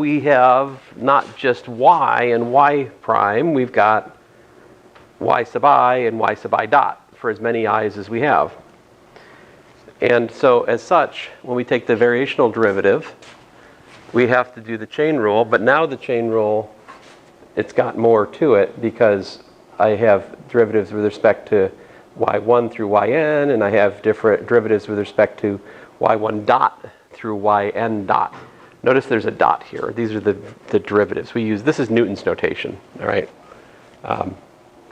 we have not just y and y prime, we've got y sub I and y sub I dot for as many i's as we have. And so as such, when we take the variational derivative, we have to do the chain rule, but now the chain rule, it's got more to it because I have derivatives with respect to y1 through yn, and I have different derivatives with respect to y1 dot through yn dot. Notice there's a dot here. These are the derivatives we use. This is Newton's notation, all right?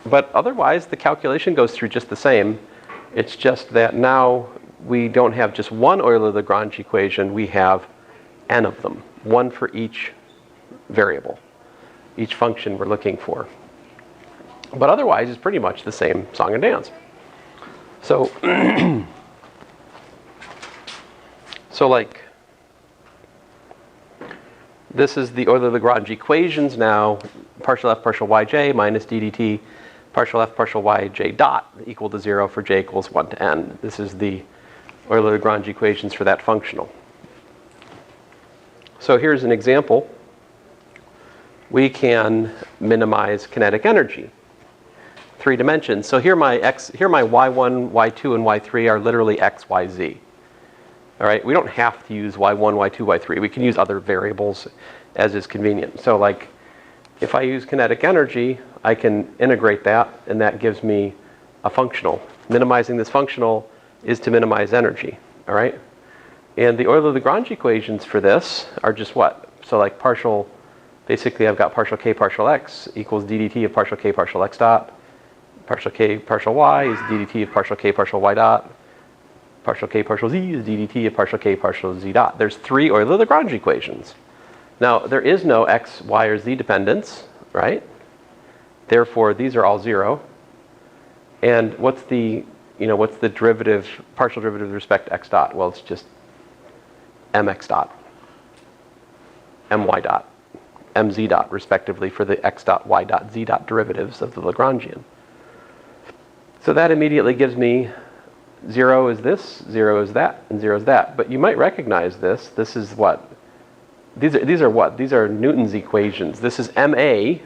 But otherwise, the calculation goes through just the same. It's just that now we don't have just one Euler-Lagrange equation. We have n of them, one for each variable, each function we're looking for. But otherwise, it's pretty much the same song and dance. So, like, this is the Euler-Lagrange equations now, partial f partial yj minus d dt, partial f partial yj dot equal to 0 for j equals 1 to n. This is the Euler-Lagrange equations for that functional. So here's an example. We can minimize kinetic energy. 3 dimensions. So here my y1, y2, and y3 are literally x, y, z. All right, we don't have to use y1, y2, y3. We can use other variables as is convenient. So like, if I use kinetic energy, I can integrate that, and that gives me a functional. Minimizing this functional is to minimize energy, all right? And the Euler-Lagrange equations for this are just what? So like partial, basically I've got partial k partial x equals d dt of partial k partial x dot. Partial k partial y is d dt of partial k partial y dot. Partial k partial z is d dt of partial k partial z dot. There's 3 Euler-Lagrange equations. Now, there is no x, y, or z dependence, right? Therefore, these are all 0. And what's the derivative, partial derivative with respect to x dot? Well, it's just mx dot, my dot, mz dot, respectively, for the x dot, y dot, z dot derivatives of the Lagrangian. So that immediately gives me 0 is this, 0 is that, and 0 is that. But you might recognize this. This is what? These are what? These are Newton's equations. This is ma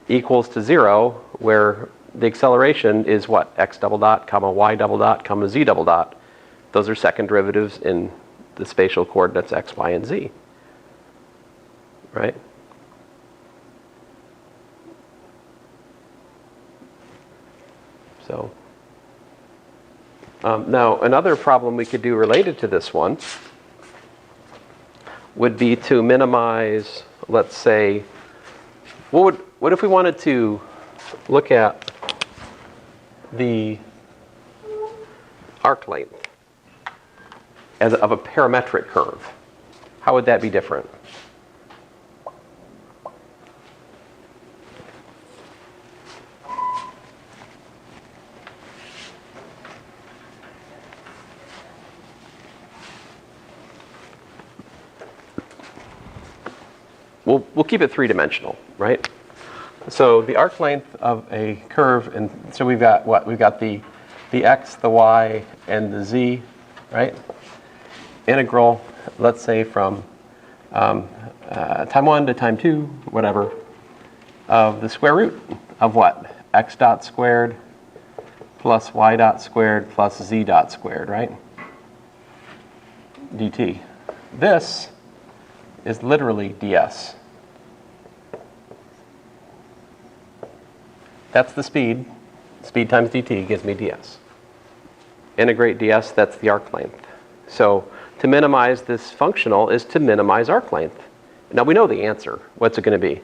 equals to 0, where the acceleration is what? X double dot, comma y double dot, comma z double dot. Those are second derivatives in the spatial coordinates x, y, and z. Right? So, now another problem we could do related to this one would be to minimize, let's say, what if we wanted to look at the arc length of a parametric curve? How would that be different? We'll keep it 3-dimensional, right? So the arc length of a curve, and so we've got what? We've got the x, the y, and the z, right? Integral, let's say from time 1 to time 2, whatever, of the square root of what? X dot squared plus y dot squared plus z dot squared, right? dt. This is literally ds. That's the speed. Speed times dt gives me ds. Integrate ds, that's the arc length. So to minimize this functional is to minimize arc length. Now we know the answer. What's it going to be?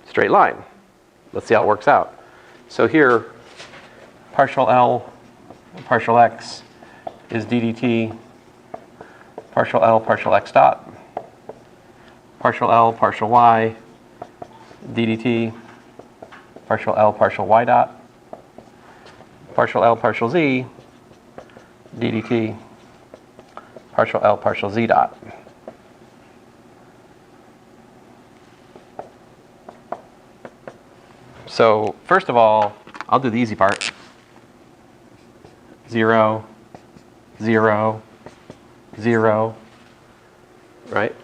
Straight line. Let's see how it works out. So here, partial L, partial x is d dt, partial L, partial x dot, partial L, partial y, d dt, partial L, partial y dot, partial L, partial z, d dt, partial L, partial z dot. So first of all, I'll do the easy part. 0, 0, 0, right?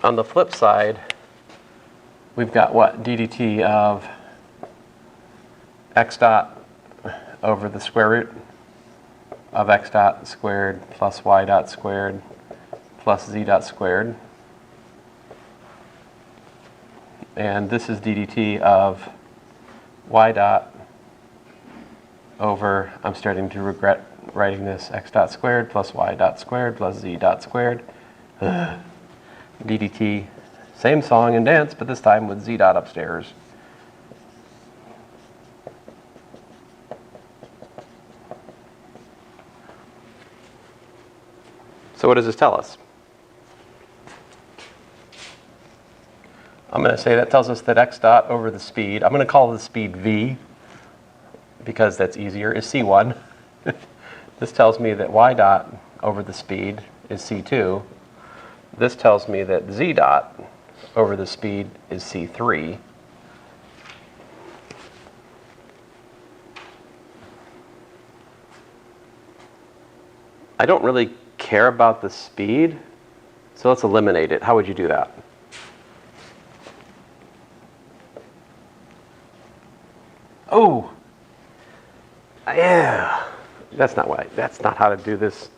On the flip side, we've got what? ddt of x dot over the square root of x dot squared plus y dot squared plus z dot squared. And this is ddt of y dot over, I'm starting to regret writing this, x dot squared plus y dot squared plus z dot squared. ddt, same song and dance, but this time with z dot upstairs. So what does this tell us? I'm going to say that tells us that x dot over the speed, I'm going to call the speed v, because that's easier, is c1. This tells me that y dot over the speed is c2. This tells me that z dot over the speed is c3. I don't really care about the speed, so let's eliminate it. How would you do that? Oh, yeah. That's not how to do this.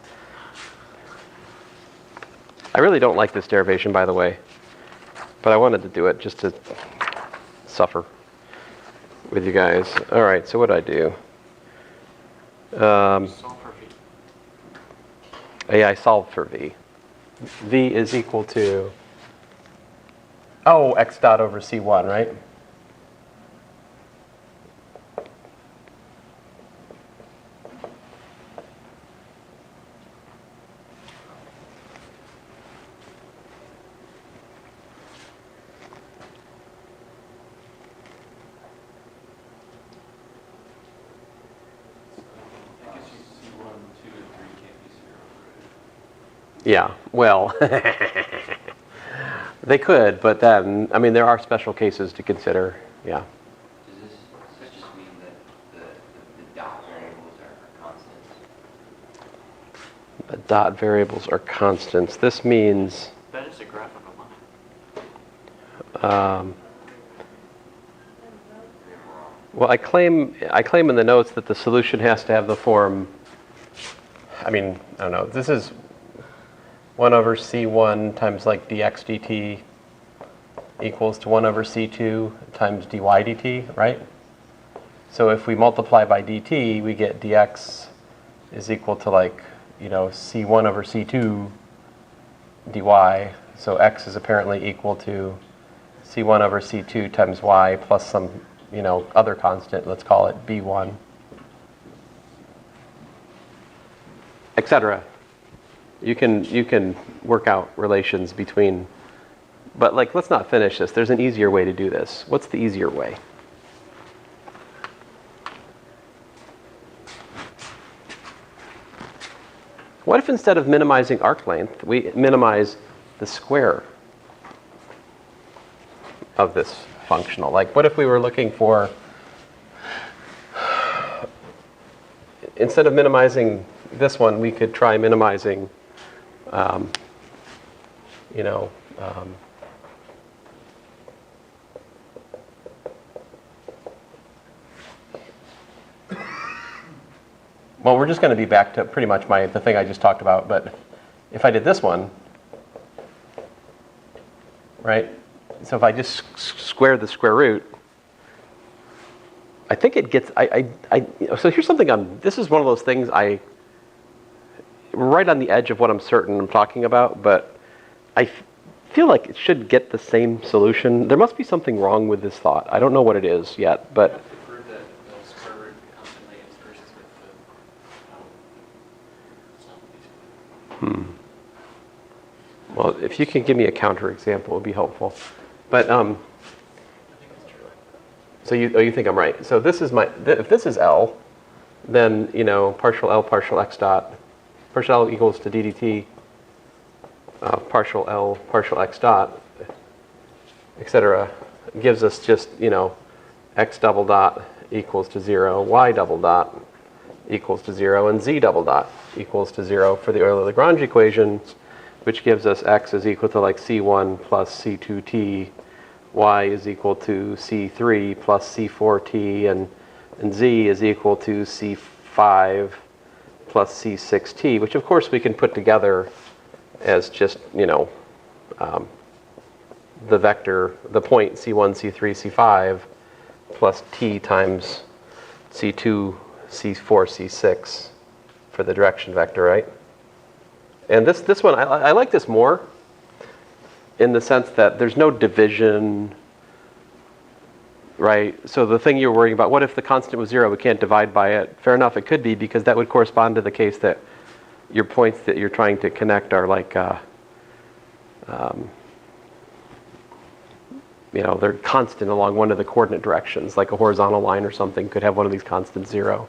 I really don't like this derivation, by the way, but I wanted to do it just to suffer with you guys. All right, so what do I do? Solve for v. Yeah, I solved for v. V is equal to, oh, x dot over c1, right? Yeah, well, they could, but then, I mean, there are special cases to consider, yeah. Does this just mean that the dot variables are constants? The dot variables are constants. This means, That is a graphical line. well, I claim in the notes that the solution has to have the form, I mean, I don't know, this is 1 over c1 times like dx dt equals to 1 over c2 times dy dt, right? So if we multiply by dt, we get dx is equal to like, you know, c1 over c2 dy. So x is apparently equal to c1 over c2 times y plus some, you know, other constant, let's call it b1, etc. You can work out relations between, but like, let's not finish this. There's an easier way to do this. What's the easier way? What if instead of minimizing arc length, we minimize the square of this functional? Like, what if we were looking for, instead of minimizing this one, we could try minimizing, you know, well, we're just going to be back to pretty much the thing I just talked about, but if I did this one, right? So if I just square the square root, I think it gets, so here's something this is one of those things right on the edge of what I'm certain I'm talking about, but I feel like it should get the same solution. There must be something wrong with this thought. I don't know what it is yet, but. You have to prove that the square root constantly intersperses with the Well, if you can give me a counterexample, it would be helpful. But so you think I'm right? So this is if this is L, then you know partial L partial x dot, partial L equals to ddt partial L partial x dot, etc. gives us just, you know, x double dot equals to 0, y double dot equals to 0, and z double dot equals to 0 for the Euler-Lagrange equation, which gives us x is equal to like c1 plus c2t, y is equal to c3 plus c4t, and z is equal to c5 plus c6t, which of course we can put together as just, the vector, the point c1, c3, c5 plus t times c2, c4, c6 for the direction vector, right? And this one, I like this more in the sense that there's no division, right? So the thing you're worrying about, what if the constant was 0, we can't divide by it? Fair enough, it could be, because that would correspond to the case that your points that you're trying to connect are like, they're constant along one of the coordinate directions, like a horizontal line or something could have one of these constants 0.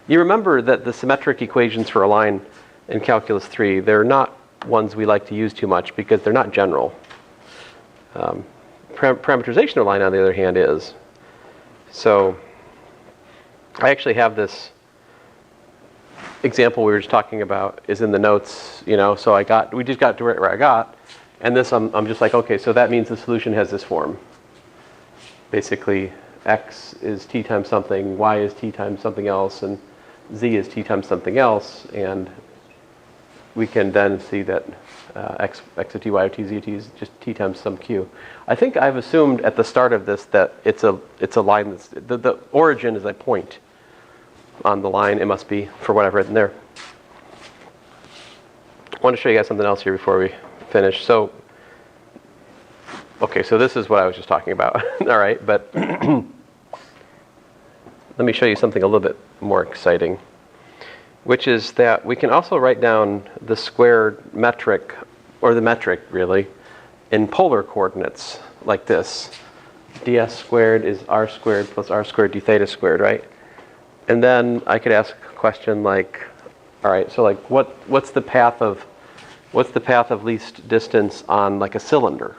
You remember that the symmetric equations for a line in Calculus 3, they're not ones we like to use too much because they're not general. Parameterization of a line, on the other hand, is. So I actually have this example we were just talking about is in the notes, so we just got to where I got. And this, I'm just like, okay, so that means the solution has this form. Basically, x is t times something, y is t times something else, and z is t times something else. And we can then see that x of t, y of t, z of t is just t times some q. I think I've assumed at the start of this that it's a line that's, the origin is a point on the line. It must be for what I've written there. I want to show you guys something else here before we finish. So, okay, so this is what I was just talking about. All right, but let me show you something a little bit more exciting, which is that we can also write down the squared metric, or the metric really, in polar coordinates like this. ds squared is r squared plus r squared d theta squared, right? And then I could ask a question like, all right, so like what's the path of least distance on like a cylinder?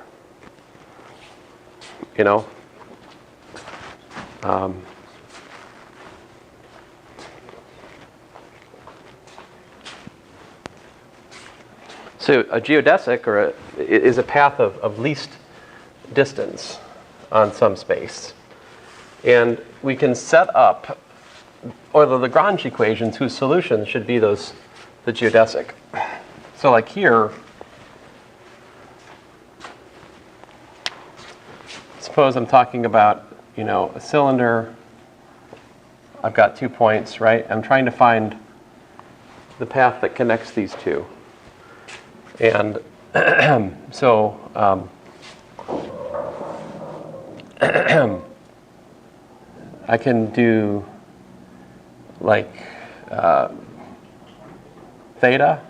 So a geodesic is a path of least distance on some space. And we can set up Euler-Lagrange equations whose solutions should be the geodesic. So like here, suppose I'm talking about, a cylinder. I've got 2 points, right? I'm trying to find the path that connects these two. And so I can do like theta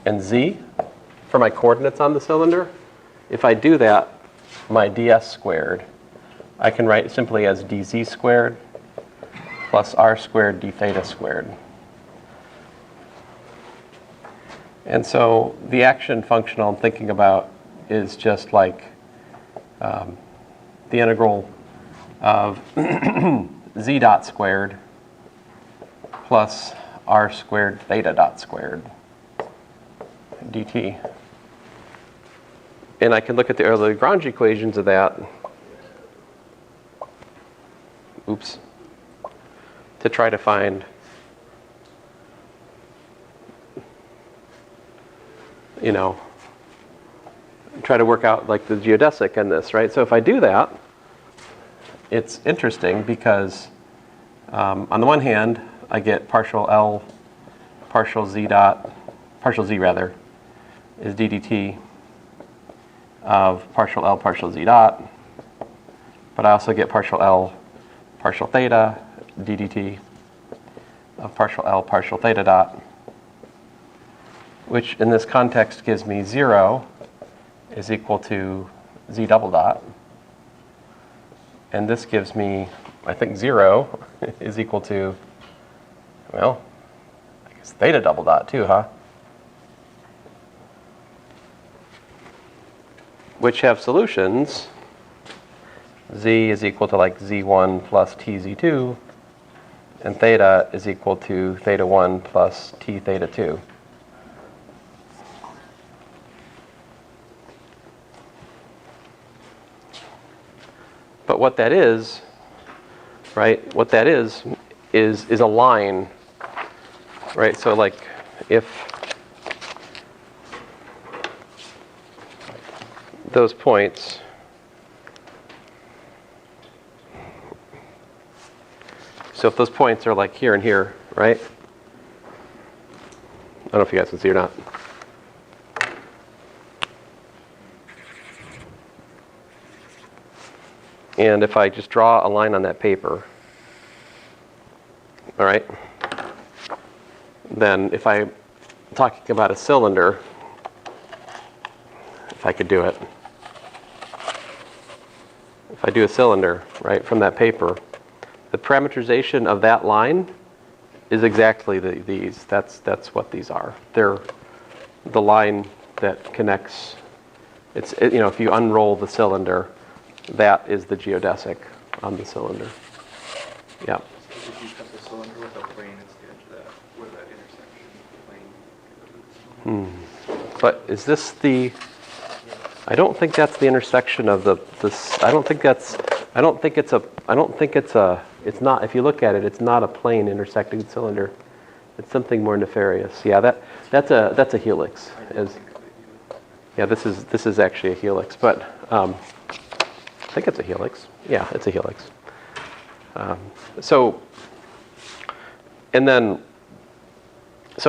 and z for my coordinates on the cylinder. If I do that, my ds squared, I can write simply as dz squared plus r squared d theta squared. And so the action functional I'm thinking about is just like the integral of z dot squared plus r squared theta dot squared dt. And I can look at the Euler-Lagrange equations of that, to try to find, try to work out like the geodesic in this, right? So if I do that, it's interesting because on the one hand, I get partial L, partial Z rather, is d dt of partial L, partial Z dot. But I also get partial L, partial theta, d dt of partial L, partial theta dot, which in this context gives me 0 is equal to Z double dot. And this gives me, I think 0 is equal to, well, I guess theta double dot too, huh? Which have solutions. Z is equal to like Z1 plus TZ2, And theta is equal to theta 1 plus t theta 2. But what that is, right, what that is a line, right? So like if those points are like here and here, right? I don't know if you guys can see or not. And if I just draw a line on that paper, all right, then if I'm talking about a cylinder, if I could do it, if I do a cylinder, right, from that paper, the parameterization of that line is exactly these. That's what these are. They're the line that connects. You know, if you unroll the cylinder, that is the geodesic on the cylinder. Yeah. So if you cut the cylinder with a plane, it's the edge of that, where that intersection plane. But is this the? I don't think that's the intersection of this. I don't think it's a. It's not. If you look at it, it's not a plane intersecting cylinder. It's something more nefarious. Yeah, that's a helix. Yeah, this is actually a helix, but I think it's a helix. Yeah, it's a helix. So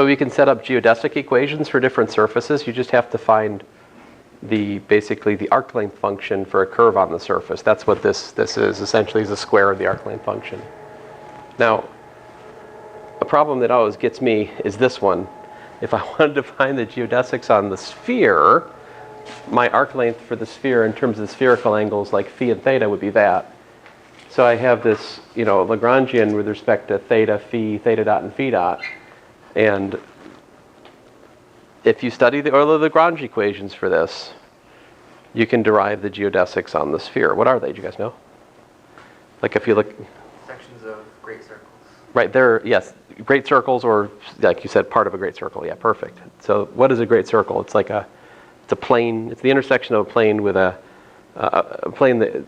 we can set up geodesic equations for different surfaces. You just have to find basically the arc length function for a curve on the surface. That's what this is. Essentially is the square of the arc length function. Now, a problem that always gets me is this one. If I wanted to find the geodesics on the sphere, my arc length for the sphere in terms of the spherical angles like phi and theta would be that. So I have this, you know, Lagrangian with respect to theta, phi, theta dot, and phi dot. And if you study the Euler-Lagrange equations for this, you can derive the geodesics on the sphere. What are they? Do you guys know? Like if you look... Sections of great circles. Right, they're, yes, great circles, or like you said, part of a great circle. Yeah, perfect. So what is a great circle? It's like it's a plane. It's the intersection of a plane with a plane that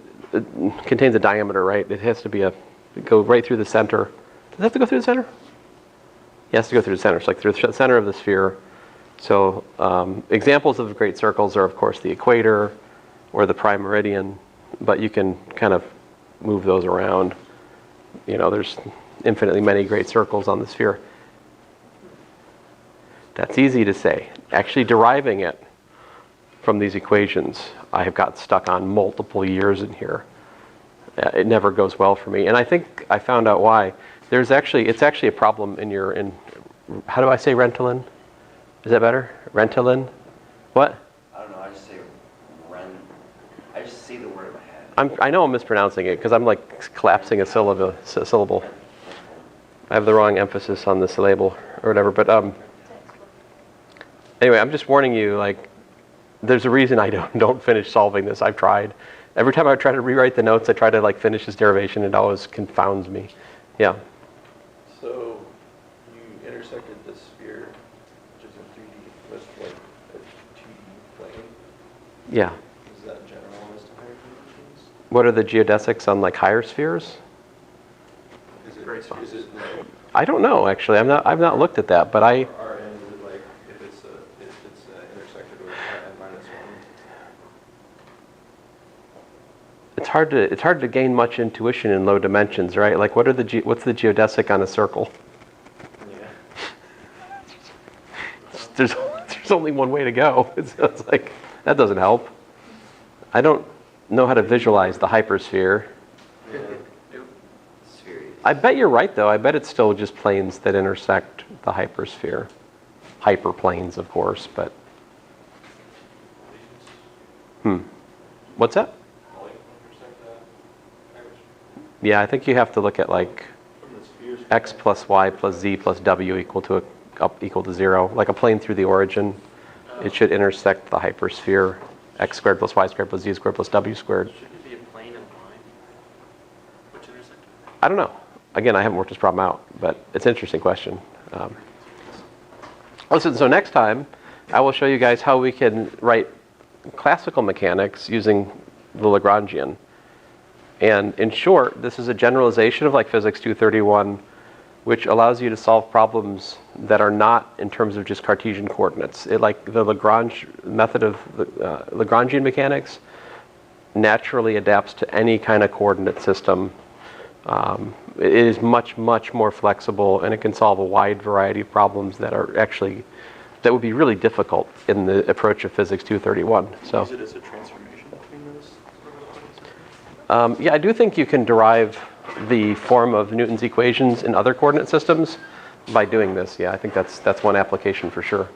contains a diameter, right? It has to go right through the center. Does it have to go through the center? Yeah, it has to go through the center. It's like through the center of the sphere. So examples of great circles are, of course, the equator or the prime meridian, but you can kind of move those around. You know, there's infinitely many great circles on the sphere. That's easy to say. Actually deriving it from these equations, I have got stuck on multiple years in here. It never goes well for me. And I think I found out why. It's actually a problem in how do I say Rentelen? Is that better? Rentelen? What? I don't know, I just say I just say the word in my head. I know I'm mispronouncing it because I'm like collapsing a syllable. I have the wrong emphasis on the syllable or whatever. But anyway, I'm just warning you. Like, there's a reason I don't finish solving this. I've tried. Every time I try to rewrite the notes, I try to like finish this derivation. It always confounds me. Yeah. So you intersected the sphere, which is in 3D, with like a 2D plane. Yeah. Is that generalized to higher dimensions? What are the geodesics on like higher spheres? Is it like I don't know actually. I've not looked at that, but Rn, is it like if it's intersected with n-1? it's hard to gain much intuition in low dimensions, right? Like what's the geodesic on a circle? Yeah. There's only one way to go. It's like that doesn't help. I don't know how to visualize the hypersphere. Yeah. Sphere. I bet you're right though. I bet it's still just planes that intersect the hypersphere. Hyperplanes, of course, but what's that? Yeah, I think you have to look at like x plus y plus z plus w equal to 0. Like a plane through the origin, it should intersect the hypersphere. X squared plus y squared plus z squared plus w squared. Shouldn't it be a plane and line? Which intersect? I don't know. Again, I haven't worked this problem out, but it's an interesting question. Listen, so next time, I will show you guys how we can write classical mechanics using the Lagrangian. And in short, this is a generalization of like physics 231, which allows you to solve problems that are not in terms of just Cartesian coordinates. Like the Lagrange method of Lagrangian mechanics naturally adapts to any kind of coordinate system. It is much, much more flexible, and it can solve a wide variety of problems that are actually, that would be really difficult in the approach of physics 231. So, Use it as a transformation between those? yeah, I do think you can derive the form of Newton's equations in other coordinate systems by doing this. Yeah, I think that's one application for sure.